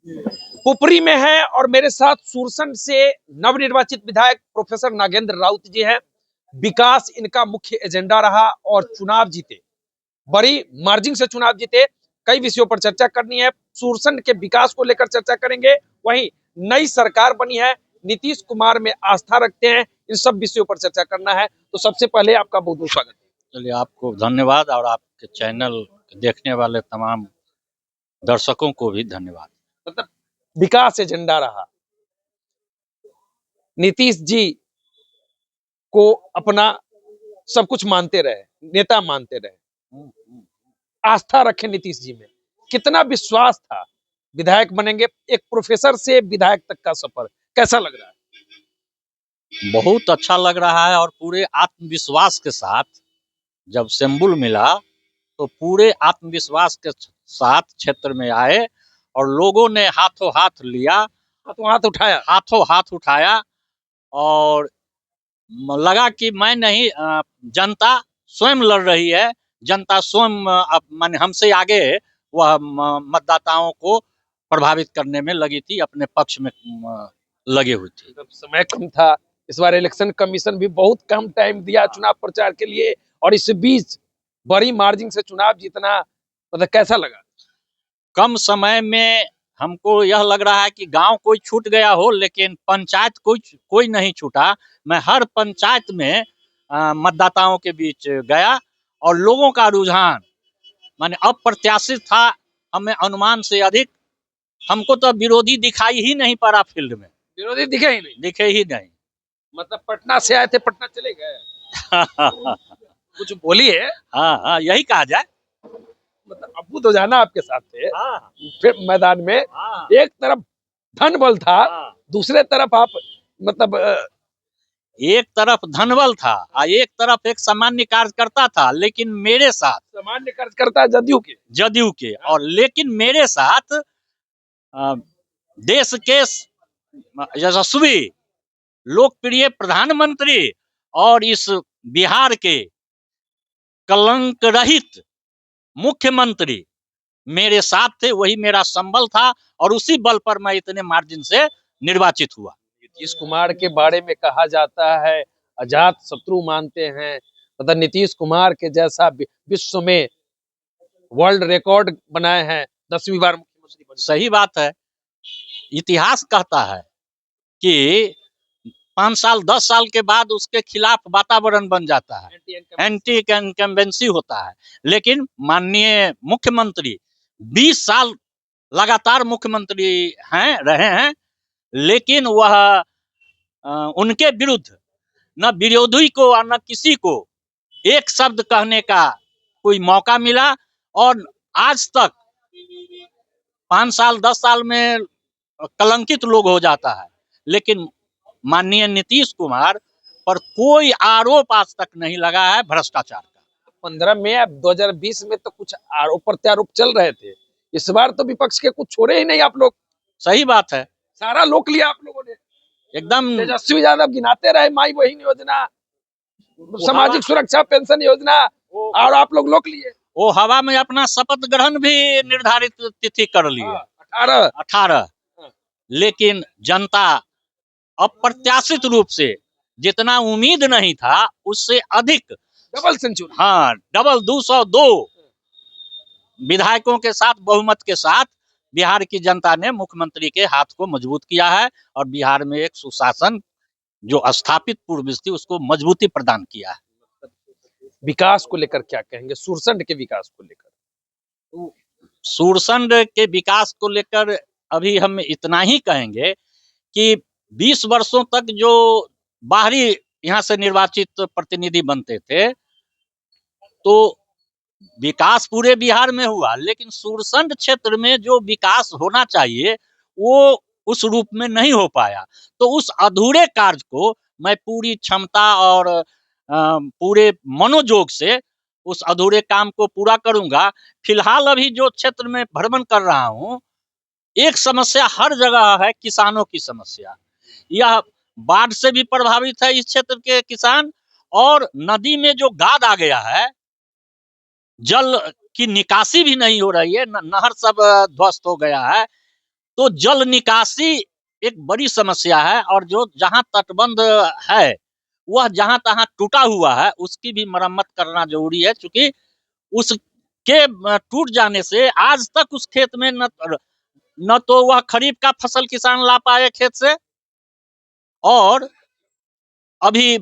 पुपरी में है और मेरे साथ सुरसंड से नवनिर्वाचित विधायक प्रोफेसर नागेंद्र राउत जी हैं। विकास इनका मुख्य एजेंडा रहा और चुनाव जीते, बड़ी मार्जिन से चुनाव जीते। कई विषयों पर चर्चा करनी है, सुरसंड के विकास को लेकर चर्चा करेंगे। वहीं नई सरकार बनी है, नीतीश कुमार में आस्था रखते हैं, इन सब विषयों पर चर्चा करना है। तो सबसे पहले आपका बहुत बहुत स्वागत है। चलिए, आपको धन्यवाद और आपके चैनल देखने वाले तमाम दर्शकों को भी धन्यवाद। मतलब विकास एजेंडा रहा, नीतीश जी को अपना सब कुछ मानते रहे, नेता मानते रहे, आस्था रखे नीतीश जी में। कितना विश्वास था विधायक बनेंगे, एक प्रोफेसर से विधायक तक का सफर कैसा लग रहा है? बहुत अच्छा लग रहा है और पूरे आत्मविश्वास के साथ जब सिंबल मिला तो पूरे आत्मविश्वास के साथ क्षेत्र में आए और लोगों ने हाथों हाथ लिया, हाथों हाथ उठाया और लगा कि मैं नहीं, जनता स्वयं लड़ रही है। जनता स्वयं माने हमसे आगे वह मतदाताओं को प्रभावित करने में लगी थी, अपने पक्ष में लगे हुई थी। समय कम था, इस बार इलेक्शन कमीशन भी बहुत कम टाइम दिया चुनाव प्रचार के लिए, और इस बीच बड़ी मार्जिन से चुनाव जीतना, मतलब कैसा लगा? कम समय में हमको यह लग रहा है कि गांव कोई छूट गया हो, लेकिन पंचायत कोई नहीं छूटा। मैं हर पंचायत में मतदाताओं के बीच गया और लोगों का रुझान माने अप्रत्याशित था। हमें अनुमान से अधिक, हमको तो विरोधी दिखाई ही नहीं पड़ा फील्ड में। विरोधी दिखे ही नहीं? दिखे ही नहीं। मतलब पटना से आए थे, पटना चले गए? कुछ बोलिए। हाँ हाँ, यही कहा जाए। मतलब अबू तो जाना आपके साथ थे। हाँ। फिर मैदान में हाँ। एक तरफ धन बल था, हाँ। दूसरे तरफ आप मतलब एक तरफ धनबल था और एक तरफ एक सामान्य कार्यकर्ता था, लेकिन मेरे साथ सामान्य कार्यकर्ता जदयू के और लेकिन मेरे साथ देश के यशस्वी लोकप्रिय प्रधानमंत्री और इस बिहार के कलंक रहित मुख्यमंत्री मेरे साथ थे। वही मेरा संबल था और उसी बल पर मैं इतने मार्जिन से निर्वाचित हुआ। नीतीश कुमार के बारे में कहा जाता है अजात शत्रु मानते हैं, मतलब नीतीश कुमार के जैसा विश्व में वर्ल्ड रिकॉर्ड बनाए हैं, 10वीं बार मुख्यमंत्री बने। सही बात है। इतिहास कहता है कि 5 साल 10 साल के बाद उसके खिलाफ वातावरण बन जाता है, एंटी इनकम्बेंसी होता है। लेकिन माननीय मुख्यमंत्री 20 साल लगातार मुख्यमंत्री रहे हैं, लेकिन वह उनके विरुद्ध न विरोधी को और न किसी को एक शब्द कहने का कोई मौका मिला। और आज तक 5 साल 10 साल में कलंकित लोग हो जाता है, लेकिन माननीय नीतीश कुमार पर कोई आरोप आज तक नहीं लगा है भ्रष्टाचार का। 15 में, अब 2020 में तो कुछ आरोप प्रत्यारोप चल रहे थे, इस बार तो विपक्ष के कुछ छोड़े ही नहीं आप लोग। सही बात है। सारा लोक लिया आप लोगों ने एकदम। तेजस्वी यादव गिनाते रहे, माई बहन योजना, सामाजिक सुरक्षा पेंशन योजना, और आप लोग लोक लिए। वो हवा में अपना शपथ ग्रहण भी निर्धारित तिथि कर लिए, 18। लेकिन जनता अप्रत्याशित रूप से, जितना उम्मीद नहीं था उससे अधिक, डबल सेंचुरी, हाँ डबल 202 विधायकों के साथ, बहुमत के साथ बिहार की जनता ने मुख्यमंत्री के हाथ को मजबूत किया है और बिहार में एक सुशासन जो स्थापित पूर्व थी उसको मजबूती प्रदान किया है। विकास को लेकर क्या कहेंगे, सुरसंड के विकास को लेकर? सुरसंड के विकास को लेकर अभी हम इतना ही कहेंगे कि 20 वर्षों तक जो बाहरी यहाँ से निर्वाचित प्रतिनिधि बनते थे, तो विकास पूरे बिहार में हुआ, लेकिन सुरसंड क्षेत्र में जो विकास होना चाहिए वो उस रूप में नहीं हो पाया। तो उस अधूरे कार्य को मैं पूरी क्षमता और पूरे मनोजोग से उस अधूरे काम को पूरा करूंगा। फिलहाल अभी जो क्षेत्र में भ्रमण कर रहा हूँ, एक समस्या हर जगह है, किसानों की समस्या। यह बाढ़ से भी प्रभावित है इस क्षेत्र के किसान, और नदी में जो गाद आ गया है, जल की निकासी भी नहीं हो रही है, नहर सब ध्वस्त हो गया है। तो जल निकासी एक बड़ी समस्या है, और जो जहां तटबंध है वह जहां तहां टूटा हुआ है उसकी भी मरम्मत करना जरूरी है, क्योंकि उसके टूट जाने से आज तक उस खेत में न तो वह खरीफ का फसल किसान ला पाए खेत से, और अभी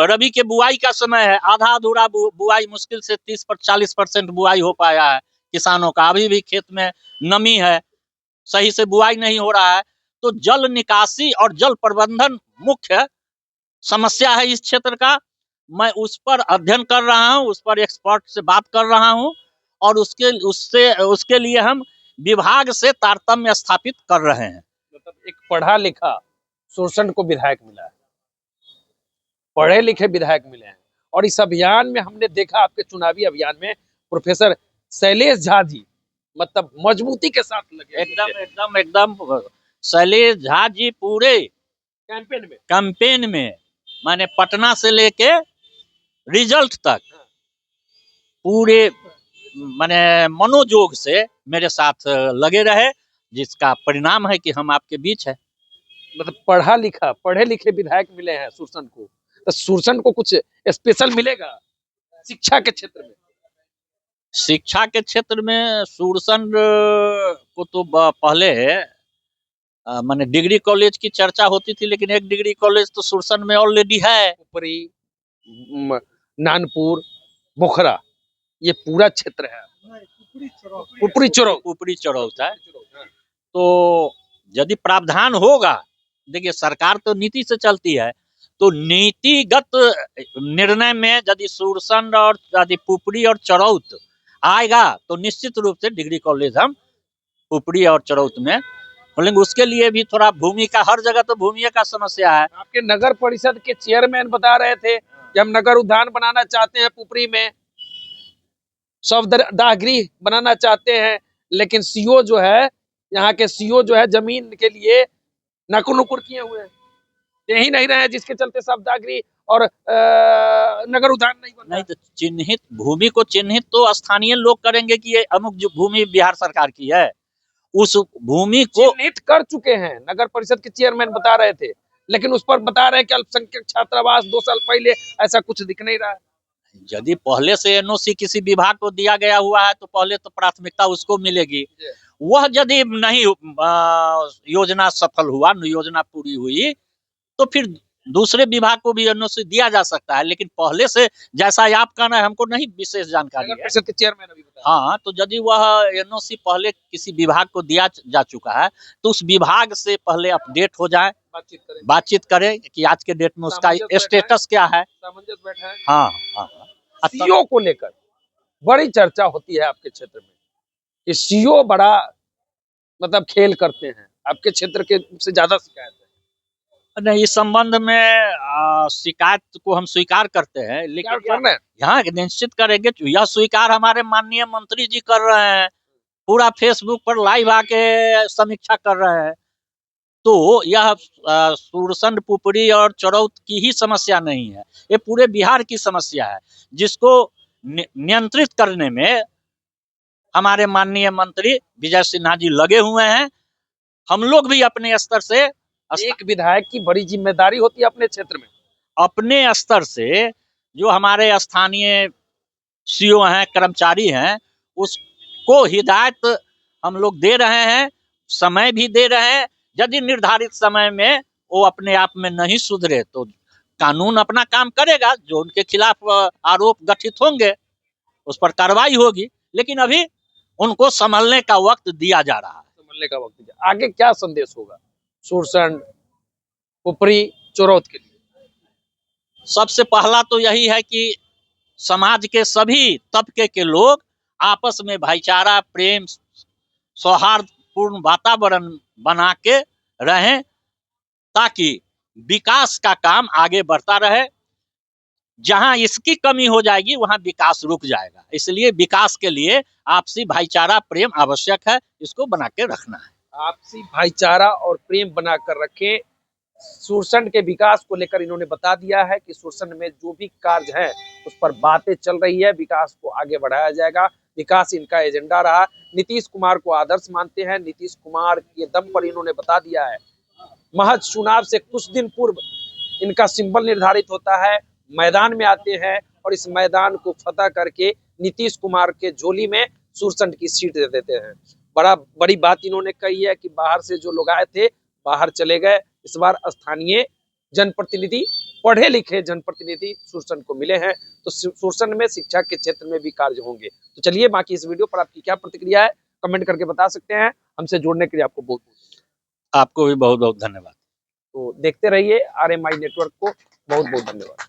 रबी के बुआई का समय है, आधा अधूरा बुआई, मुश्किल से 30-40% बुआई हो पाया है किसानों का, अभी भी खेत में नमी है, सही से बुआई नहीं हो रहा है। तो जल निकासी और जल प्रबंधन मुख्य समस्या है इस क्षेत्र का। मैं उस पर अध्ययन कर रहा हूं, उस पर एक्सपर्ट से बात कर रहा हूं, और उसके लिए हम विभाग से तारतम्य स्थापित कर रहे हैं। मतलब एक पढ़ा लिखा सुरसंड को विधायक मिला है, पढ़े लिखे विधायक मिले हैं, और इस अभियान में हमने देखा, आपके चुनावी अभियान में प्रोफेसर शैलेश झा जी मतलब मजबूती के साथ लगे। एकदम शैलेश झा जी पूरे कैंपेन में माने पटना से लेके रिजल्ट तक पूरे माने मनोजोग से मेरे साथ लगे रहे, जिसका परिणाम है कि हम आपके बीच है। मतलब पढ़े लिखे विधायक मिले हैं सुरसंड को, तो सुरसंड को कुछ स्पेशल मिलेगा शिक्षा के क्षेत्र में? शिक्षा के क्षेत्र में सुरसंड को तो पहले माने डिग्री कॉलेज की चर्चा होती थी, लेकिन एक डिग्री कॉलेज तो सुरसंड में ऑलरेडी है। ऊपरी, नानपुर, बोखरा, ये पूरा क्षेत्र है। ऊपरी चौरौत है। तो यदि प्रावधान होगा, देखिए सरकार तो नीति से चलती है, तो नीतिगत निर्णय में यदि सुरसंड और यदि पुपरी और चरौत आएगा तो निश्चित रूप से डिग्री कॉलेज हम पुपरी और चरौत में खोलेंगे। उसके लिए भी थोड़ा भूमि का, हर जगह तो भूमि का समस्या है। आपके नगर परिषद के चेयरमैन बता रहे थे कि हम नगर उद्यान बनाना चाहते हैं पुपरी में, शवदाह बनाना चाहते हैं, लेकिन सीओ जो है, यहाँ के सीओ जो है जमीन के लिए नकुर नुकुर किए हुए हैं, दे ही नहीं रहे हैं, जिसके चलते शवदाह और नगर उद्यान नहीं बन रहा। नहीं तो चिन्हित भूमि को चिन्हित तो स्थानीय लोग करेंगे कि ये अमुक जो भूमि बिहार सरकार की है, उस भूमि को चिन्हित कर चुके हैं, नगर परिषद के चेयरमैन बता रहे थे, लेकिन उस पर बता रहे हैं कि अल्पसंख्यक छात्रावास 2 साल पहले, ऐसा कुछ दिख नहीं रहा है। यदि पहले से एनओसी किसी विभाग को दिया गया हुआ है तो पहले तो प्राथमिकता उसको मिलेगी। वह यदि नहीं योजना सफल हुआ, योजना पूरी हुई, तो फिर दूसरे विभाग को भी एनओसी दिया जा सकता है, लेकिन पहले से जैसा आप कहना है, हमको नहीं विशेष जानकारी है। परिषद के चेयरमैन अभी बता। हाँ, तो यदि वह एनओसी पहले किसी विभाग को दिया जा चुका है तो उस विभाग से पहले अपडेट हो जाए, बातचीत करें कि आज के डेट में उसका स्टेटस क्या है। सामंजस्य बैठा है। हाँ। सीओ को लेकर बड़ी चर्चा होती है आपके क्षेत्र में कि सीओ बड़ा मतलब खेल करते हैं, आपके क्षेत्र के से ज्यादा शिकायत है। नहीं, इस संबंध में शिकायत को हम स्वीकार करते हैं, लेकिन यहाँ निश्चित करेंगे, यह स्वीकार हमारे माननीय मंत्री जी कर रहे हैं, पूरा फेसबुक पर लाइव आके समीक्षा कर रहे हैं। तो यह सुरसंड, पुपरी और चरौत की ही समस्या नहीं है, ये पूरे बिहार की समस्या है, जिसको नियंत्रित करने में हमारे माननीय मंत्री विजय सिन्हा जी लगे हुए हैं। हम लोग भी अपने स्तर से, एक विधायक की बड़ी जिम्मेदारी होती है अपने क्षेत्र में, अपने स्तर से जो हमारे स्थानीय सीओ हैं, कर्मचारी हैं, उसको हिदायत हम लोग दे रहे हैं, समय भी दे रहे हैं। यदि निर्धारित समय में वो अपने आप में नहीं सुधरे तो कानून अपना काम करेगा, जो उनके खिलाफ आरोप गठित होंगे उस पर कार्रवाई होगी, लेकिन अभी उनको संभलने का वक्त दिया जा रहा है। संभलने का वक्त दिया। आगे क्या संदेश होगा सुरसंड, पुपरी, चरौत के लिए? सबसे पहला तो यही है कि समाज के सभी तबके के लोग आपस में भाईचारा, प्रेम, सौहार्दपूर्ण वातावरण बना के रहें, ताकि विकास का काम आगे बढ़ता रहे। जहां इसकी कमी हो जाएगी वहां विकास रुक जाएगा, इसलिए विकास के लिए आपसी भाईचारा, प्रेम आवश्यक है, इसको बना के रखना है। आपसी भाईचारा और प्रेम बनाकर रखें। सुरसंड के विकास को लेकर इन्होंने बता दिया है कि सुरसंड में जो भी कार्य है उस पर बातें चल रही है, विकास को आगे बढ़ाया जाएगा। विकास इनका एजेंडा रहा। नीतीश कुमार को आदर्श मानते हैं। नीतीश कुमार के दम पर इन्होंने बता दिया है, महज चुनाव से कुछ दिन पूर्व इनका सिंबल निर्धारित होता है, मैदान में आते हैं और इस मैदान को फतह करके नीतीश कुमार के झोली में सुरसंड की सीट दे देते हैं। बड़ी बात इन्होंने कही है कि बाहर से जो लोग आए थे बाहर चले गए। इस बार स्थानीय जनप्रतिनिधि, पढ़े लिखे जनप्रतिनिधि सुरसंड को मिले हैं, तो सुरसंड में शिक्षा के क्षेत्र में भी कार्य होंगे। तो चलिए, बाकी इस वीडियो पर आपकी क्या प्रतिक्रिया है कमेंट करके बता सकते हैं। हमसे जुड़ने के लिए आपको आपको भी बहुत बहुत धन्यवाद। तो देखते रहिए RMI नेटवर्क को। बहुत बहुत धन्यवाद।